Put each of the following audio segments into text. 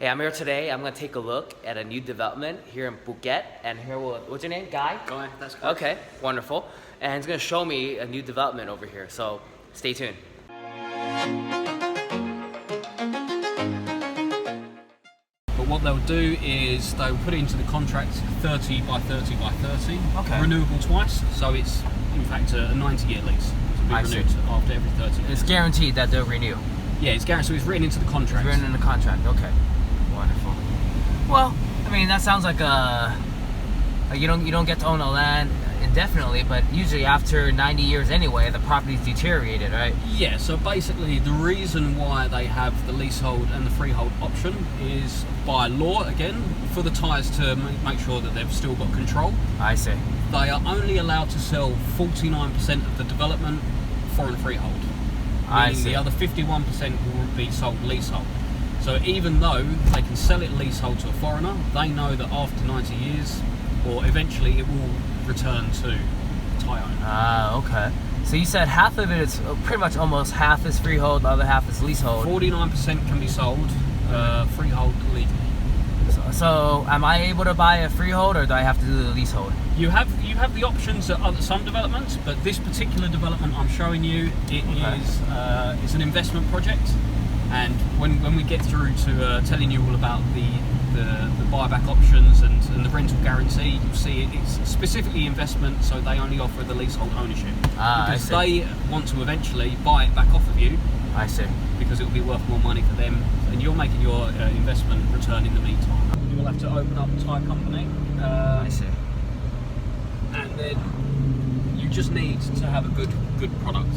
Hey, I'm here today. I'm gonna take a look at a new development here in Phuket, and here what's your name? Guy? Guy, that's correct. Okay, wonderful. And he's gonna show me a new development over here. So stay tuned. But what they'll do is they'll put it into the contract 30 by 30 by 30, Okay. renewable twice. So it's in fact a 90-year lease to be I renewed see. after every 30 years. It's guaranteed that they'll renew. Yeah, it's guaranteed. So it's written into the contract. It's written in the contract. Okay, wonderful. Well, I mean that sounds like you don't get to own a land indefinitely, but usually after 90 years anyway, the property's deteriorated, right? Yeah, so basically the reason why they have the leasehold and the freehold option is by law, again, for the Thais to make sure that they've still got control. I see. They are only allowed to sell 49% of the development foreign freehold. I Meaning see. the other 51% will be sold leasehold. So even though they can sell it leasehold to a foreigner, they know that after 90 years, or eventually it will return to Thai owner. Ah, okay. So you said half of it is pretty much almost half is freehold, the other half is leasehold. 49% can be sold freehold legally. So am I able to buy a freehold, or do I have to do the leasehold? You have the options at some developments, but this particular development I'm showing you, it's an investment project. And when we get through to telling you all about the buyback options and the rental guarantee, you'll see it's specifically investment, so they only offer the leasehold ownership. Ah, because I see. they want to eventually buy it back off of you, I see. because it will be worth more money for them, and you're making your investment return in the meantime. You will have to open up a Thai company. I see. And then you just need to have a good product.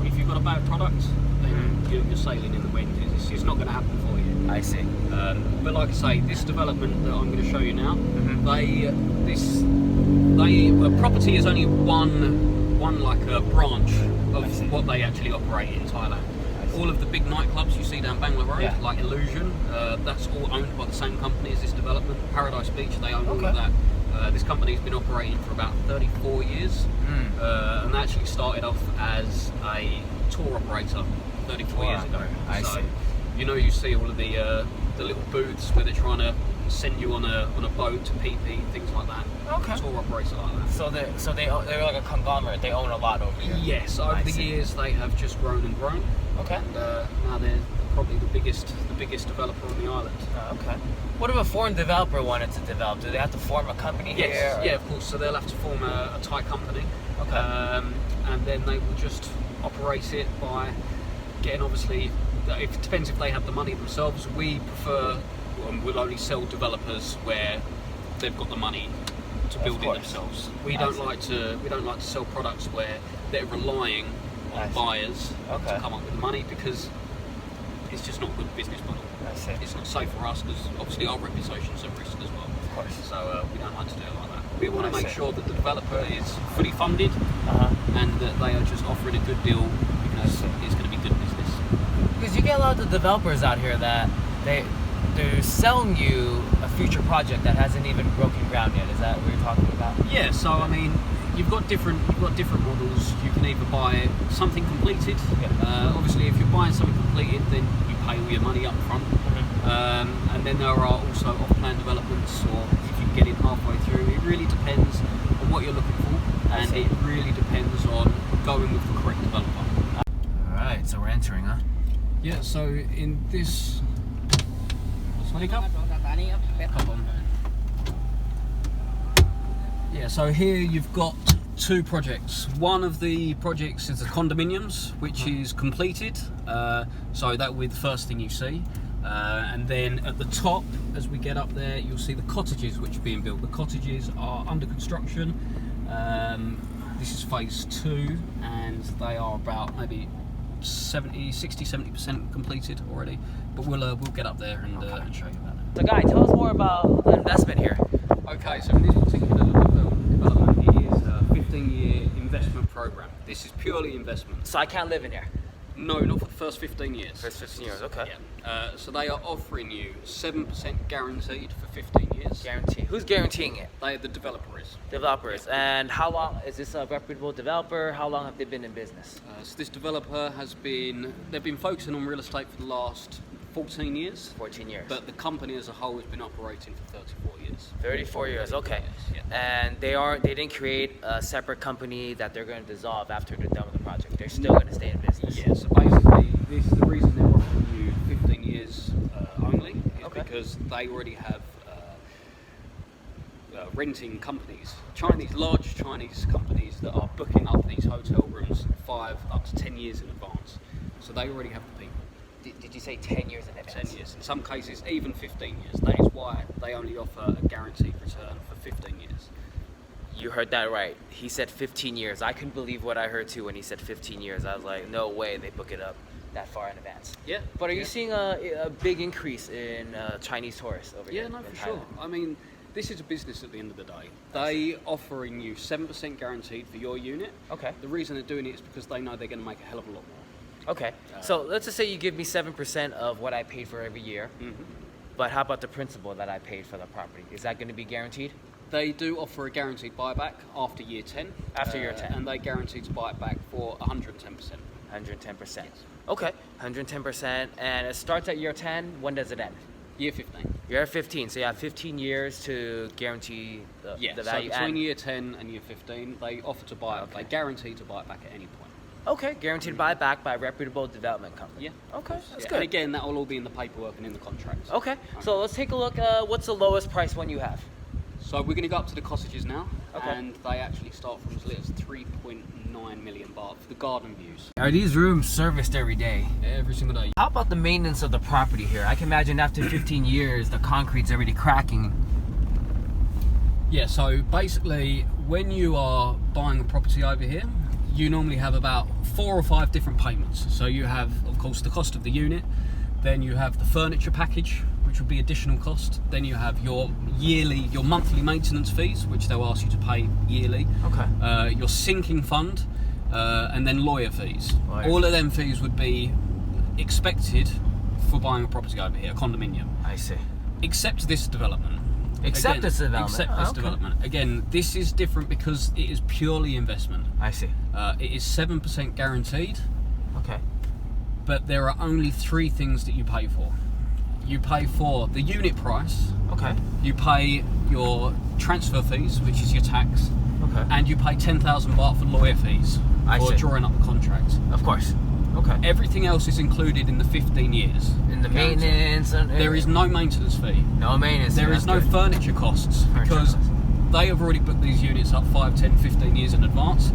If you've got a bad product, then you're sailing in the wind. It's not going to happen for you. I see. But like I say, this development that I'm going to show you now, property is only one like a branch of what they actually operate in Thailand. All of the big nightclubs you see down Bangla Road, like Illusion, that's all owned by the same company as this development. Paradise Beach, they own all of that. This company's been operating for about 34 years, and they actually started off as a tour operator 34 years ago. I see. You see all of the little booths where they're trying to send you on a boat to PP, things like that. Okay. Tour operator like that. So they're like a conglomerate. They own a lot over here. Yes, over the years they have just grown and grown. Okay. And now they're probably the biggest developer on the island. Okay. What if a foreign developer wanted to develop? Do they have to form a company here? Yes, yeah, of course. So they'll have to form a Thai company. Okay. And then they will just operate it by getting, obviously, it depends if they have the money themselves. We prefer, we'll only sell developers where they've got the money to build it themselves. We don't like to sell products where they're relying on buyers to come up with the money, because it's just not a good business model. I see. It's not safe for us, because obviously our reputation's at risk as well. Of course. So we don't like to do it like that. We want to make sure that the developer is fully funded and that they are just offering a good deal, because it's going to be good business. Because you get a lot of the developers out here that they're selling you a future project that hasn't even broken ground yet. Is that what you're talking about? Yeah. So I mean, you've got different models. You can either buy something completed. Obviously, if you're buying something completed, then you pay all your money up front. And then there are also off-plan developments, or if you get in halfway through. It really depends on what you're looking for, and it really depends on going with the correct developer. All right, so we're entering, huh? Yeah. So in this. Yeah, so here you've got two projects. One of the projects is the condominiums, which is completed. So that will be the first thing you see. And then at the top, as we get up there, you'll see the cottages which are being built. The cottages are under construction. This is phase 2, and they are about maybe 60-70% completed already. But we'll get up there and show you about it. So, Guy, tell us more about the investment here. Okay, so in this particular development, it is a 15-year investment program. This is purely investment. So I can't live in here? No, not for the first 15 years. First 15 years, okay. Yeah. So they are offering you 7% guaranteed for 15 years. Guarantee. Who's guaranteeing it? The developer is. Developers. And how long is this a reputable developer? How long have they been in business? So this developer they've been focusing on real estate for the last 14 years. 14 years. But the company as a whole has been operating for 34 years. 34 years, okay. Yeah. And they didn't create a separate company that they're going to dissolve after they're done with the project. They're still going to stay in business. Yeah, so basically, this is the reason they're offering you 15 years only, is because they already have renting companies, large Chinese companies that are booking up these hotel rooms 5 up to 10 years in advance. So they already have the people. Did you say 10 years in advance? 10 years. In some cases, even 15 years. That is why they only offer a guaranteed return for 15 years. You heard that right. He said 15 years. I couldn't believe what I heard too when he said 15 years. I was like, no way they book it up that far in advance. Yeah. But are you seeing a big increase in Chinese tourists over here? Yeah, no, in for Thailand? sure. I mean, this is a business at the end of the day. They offering you 7% guaranteed for your unit. Okay. The reason they're doing it is because they know they're going to make a hell of a lot more. Okay. So let's just say you give me 7% of what I paid for every year. Mm-hmm. But how about the principal that I paid for the property? Is that going to be guaranteed? They do offer a guaranteed buyback after year 10. After year 10. And they guarantee to buy it back for 110%. 110%. Yes. Okay. 110%. And it starts at year 10. When does it end? Year 15. You're at 15, so you have 15 years to guarantee the value. So between year 10 and year 15, they offer to buy it. They guarantee to buy it back at any point. Okay, guaranteed buyback by a reputable development company. Yeah. Okay, that's good. And again, that will all be in the paperwork and in the contracts. Okay, so let's take a look. What's the lowest price one you have? So we're going to go up to the cottages now, Okay. and they actually start from as little as 3.9 million baht for the garden views. Are these rooms serviced every day? Every single day. How about the maintenance of the property here? I can imagine after 15 years, the concrete's already cracking. Yeah, so basically, when you are buying a property over here, you normally have about 4 or 5 different payments. So you have, of course, the cost of the unit, then you have the furniture package, which will be additional cost. Then you have your monthly maintenance fees, which they'll ask you to pay yearly. Okay. Your sinking fund, and then lawyer fees. All of them fees would be expected for buying a property over here, a condominium. I see. Except this development. Except this development. Except this development. Again, this is different because it is purely investment. I see. It is 7% guaranteed. Okay. But there are only 3 things that you pay for. You pay for the unit price. Okay. You pay your transfer fees, which is your tax. Okay. And you pay 10,000 baht for lawyer fees for drawing up the contract. Of course. Okay. Everything else is included in the 15 years. In the maintenance and there is no maintenance fee. No maintenance. There is no furniture costs because they have already booked these units up 5, 10, 15 years in advance.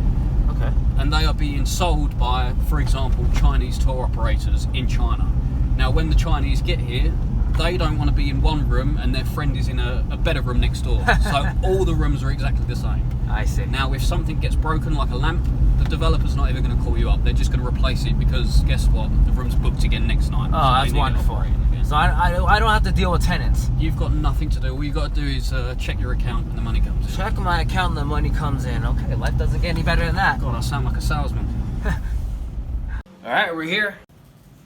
Okay. And they are being sold by, for example, Chinese tour operators in China. Now, when the Chinese get here, they don't want to be in one room and their friend is in a better room next door. So all the rooms are exactly the same. I see. Now, if something gets broken, like a lamp, the developer's not even going to call you up. They're just going to replace it because guess what? The room's booked again next night. Oh, that's wonderful. So I don't have to deal with tenants. You've got nothing to do. All you got to do is check your account and the money comes in. Check my account and the money comes in. Okay, life doesn't get any better than that. God, I sound like a salesman. All right, we're here.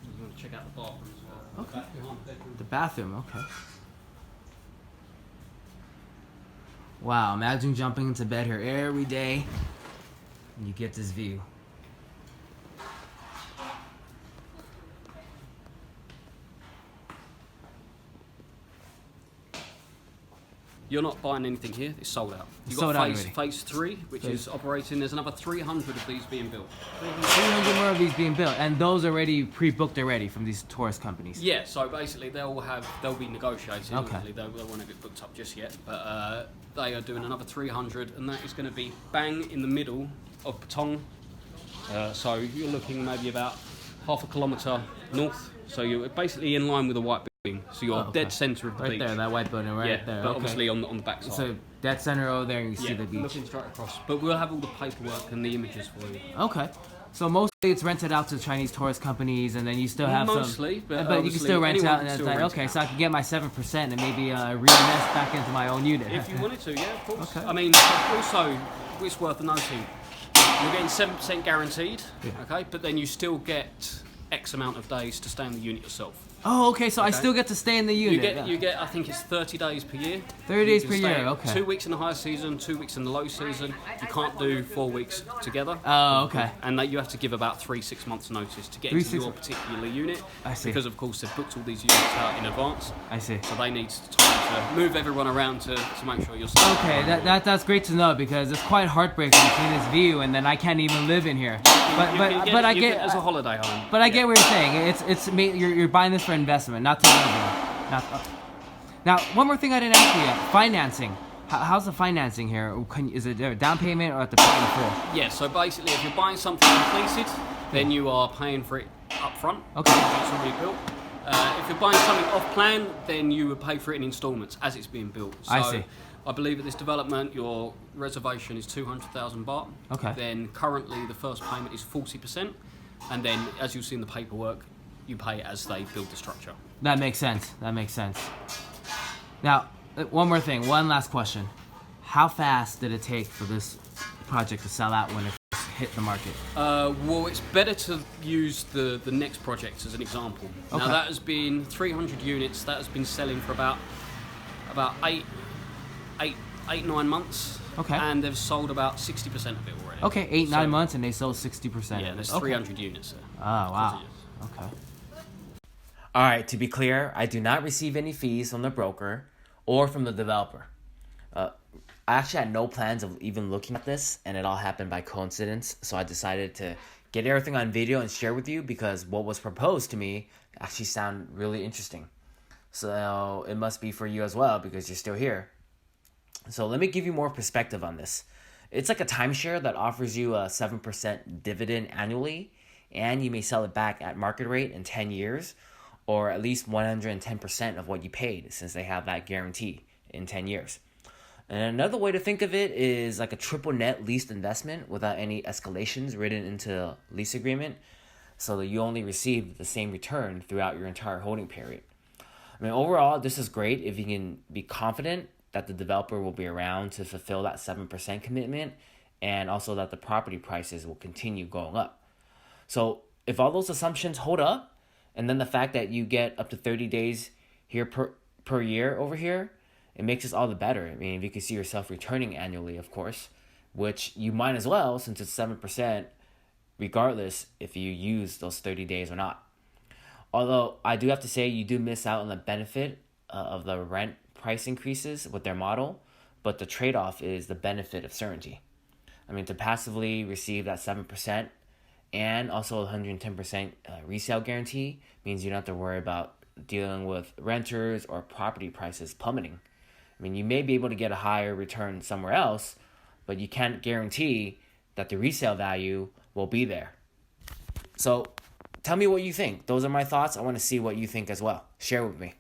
You want to check out the bathroom as well? Okay. The bathroom, okay. Wow, imagine jumping into bed here every day and you get this view. You're not buying anything here, it's sold out. You've Sold got out phase 3, which is operating. There's another 300 of these being built. 300 more of these being built, and those already pre-booked already from these tourist companies. Yeah, so basically they'll be negotiating. Okay. Obviously, they won't have it booked up just yet, but they are doing another 300, and that is going to be bang in the middle of Patong. So you're looking maybe about half a kilometre north. So you're basically in line with the white building. So you're dead centre of the beach. Right there, that white building right there. But obviously on the back side. So dead center over there, and you see the beach. Looking straight across. But we'll have all the paperwork and the images for you. Okay. So mostly it's rented out to Chinese tourist companies, and then you still have mostly, but you can still rent out, and it's like, okay, so I can get my 7% and maybe reinvest back into my own unit. If you wanted to, yeah, of course. Okay. I mean, also, it's worth noting, you're getting 7% guaranteed, okay, but then you still get X amount of days to stay in the unit yourself. Oh, okay. So I still get to stay in the unit. You get. I think it's 30 days per year. 30 days per year. Okay. 2 weeks in the high season, 2 weeks in the low season. You can't do 4 weeks together. Oh, okay. And that you have to give about 3-6 months notice to get into your particular unit. I see. Because of course they've booked all these units out in advance. I see. So they need time to move everyone around to make sure you're safe. Okay, that's great to know, because it's quite heartbreaking to see this view and then I can't even live in here. But I get as a holiday home. But I get what you're saying. You're buying this for investment, not to live in. Now, one more thing I didn't ask you yet: financing. How's the financing here? Is it a down payment or at the pay in full? Yeah. So basically, if you're buying something completed, then you are paying for it up front. Okay. It's already built. If you're buying something off plan, then you would pay for it in instalments as it's being built. So I see. I believe at this development, your reservation is 200,000 baht. Okay. Then currently the first payment is 40%, and then as you'll see in the paperwork, you pay as they build the structure. That makes sense. Now, one more thing. One last question. How fast did it take for this project to sell out when it hit the market? Well, it's better to use the next project as an example. Okay. Now that has been 300 units. That has been selling for about 8-9 months. Okay. And they've sold about 60% of it already. Okay, 8-9 months, and they sold 60%. Yeah, there's 300 units there. Oh, wow. Okay. All right, to be clear, I do not receive any fees from the broker or from the developer. I actually had no plans of even looking at this, and it all happened by coincidence. So I decided to get everything on video and share with you, because what was proposed to me actually sounded really interesting. So it must be for you as well, because you're still here. So let me give you more perspective on this. It's like a timeshare that offers you a 7% dividend annually, and you may sell it back at market rate in 10 years, or at least 110% of what you paid, since they have that guarantee in 10 years. And another way to think of it is like a triple net leased investment without any escalations written into the lease agreement, so that you only receive the same return throughout your entire holding period. I mean, overall, this is great if you can be confident that the developer will be around to fulfill that 7% commitment, and also that the property prices will continue going up. So if all those assumptions hold up, and then the fact that you get up to 30 days here per year over here, it makes this all the better. I mean, if you can see yourself returning annually, of course, which you might as well, since it's 7%, regardless if you use those 30 days or not. Although I do have to say, you do miss out on the benefit of the rent price increases with their model, but the trade-off is the benefit of certainty. I mean, to passively receive that 7% and also 110% resale guarantee means you don't have to worry about dealing with renters or property prices plummeting. I mean, you may be able to get a higher return somewhere else, but you can't guarantee that the resale value will be there. So tell me what you think. Those are my thoughts. I want to see what you think as well. Share with me.